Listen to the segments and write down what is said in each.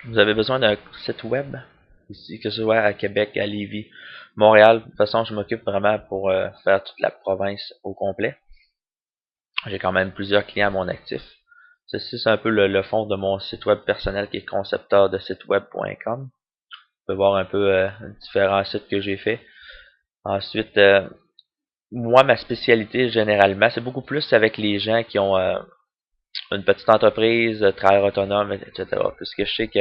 Vous avez besoin d'un site web, ici, que ce soit à Québec, à Lévis, Montréal. De toute façon, je m'occupe vraiment pour faire toute la province au complet. J'ai quand même plusieurs clients à mon actif. Ceci, c'est un peu le fond de mon site web personnel qui est concepteur de siteweb.com. Vous pouvez voir un peu différents sites que j'ai fait. Ensuite, moi, ma spécialité, généralement, c'est beaucoup plus avec les gens qui ont une petite entreprise, travailleur autonome, etc. Puisque je sais que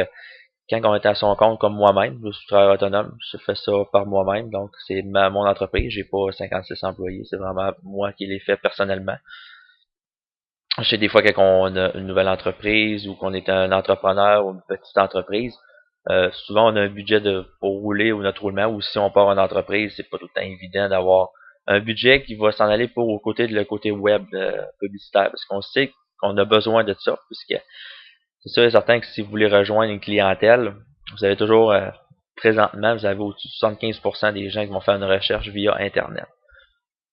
quand on est à son compte comme moi-même, je suis travailleur autonome, je fais ça par moi-même, donc c'est mon entreprise, j'ai pas 56 employés, c'est vraiment moi qui les fait personnellement. Je sais des fois quand on a une nouvelle entreprise ou qu'on est un entrepreneur ou une petite entreprise, souvent on a un budget pour rouler ou notre roulement, ou si on part en entreprise, c'est pas tout le temps évident d'avoir un budget qui va s'en aller pour le côté web publicitaire, parce qu'on sait qu'on a besoin de ça, puisque c'est sûr et certain que si vous voulez rejoindre une clientèle, vous avez toujours, présentement, vous avez au-dessus de 75% des gens qui vont faire une recherche via Internet.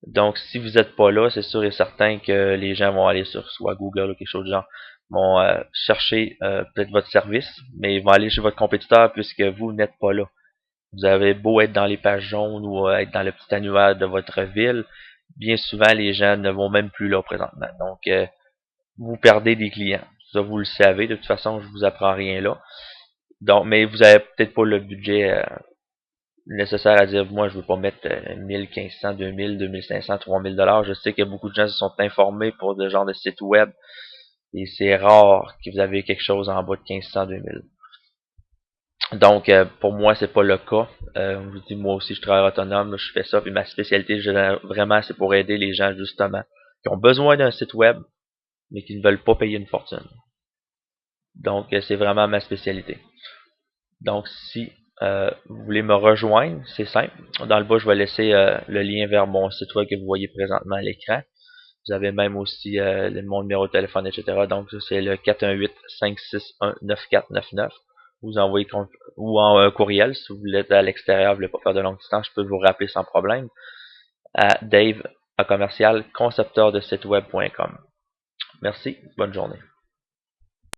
Donc, si vous n'êtes pas là, c'est sûr et certain que les gens vont aller sur soit Google ou quelque chose du genre, vont chercher peut-être votre service, mais ils vont aller chez votre compétiteur puisque vous n'êtes pas là. Vous avez beau être dans les pages jaunes ou être dans le petit annuaire de votre ville, bien souvent les gens ne vont même plus là présentement. Donc, vous perdez des clients. Ça, vous le savez, de toute façon, je vous apprends rien là. Donc, mais vous avez peut-être pas le budget nécessaire à dire, moi, je veux pas mettre 1500, 2000, 2500, 3000 $. Je sais que beaucoup de gens se sont informés pour ce genre de site web et c'est rare que vous avez quelque chose en bas de 1500, 2000. Donc, pour moi, c'est pas le cas. Je vous dis, moi aussi, je travaille autonome, je fais ça, puis ma spécialité, vraiment, c'est pour aider les gens, justement, qui ont besoin d'un site web, mais qui ne veulent pas payer une fortune. Donc, c'est vraiment ma spécialité. Donc, si vous voulez me rejoindre, c'est simple. Dans le bas, je vais laisser le lien vers mon site web que vous voyez présentement à l'écran. Vous avez même aussi mon numéro de téléphone, etc. Donc, c'est le 418-561-9499. Vous envoyez ou en courriel, si vous voulez être à l'extérieur, vous voulez pas faire de longue distance, je peux vous rappeler sans problème, à Dave, à commercial, concepteur de site web.com. Merci, bonne journée.